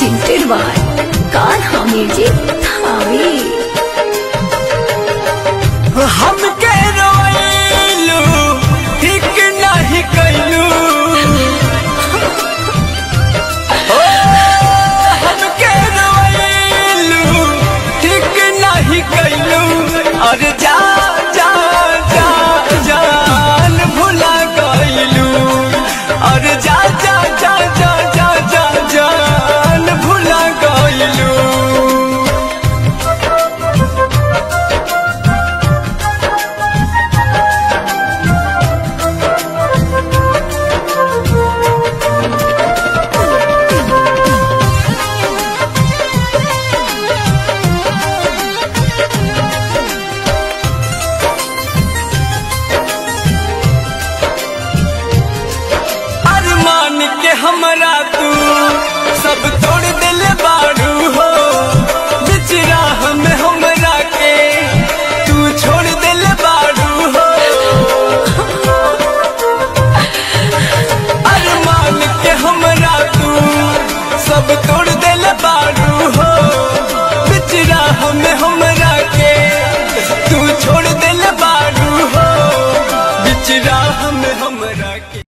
presented by Kanha Music Dhawi। हमके रोइलू ठीक नहीं कैलू, हमके रोइलू ठीक नहीं कैलू। अरे जा जा जा जान भुला गइलू, अरे जा जा जा जा जा जा जान भुला गइलू। के हमरा तू सब तोड़ दिल बारू हो, बिचरा हमरा के तू छोड़ दिल बारू हो। अरमान के हमरा तू सब तोड़ दिल बारू हो, बिचरा हमरा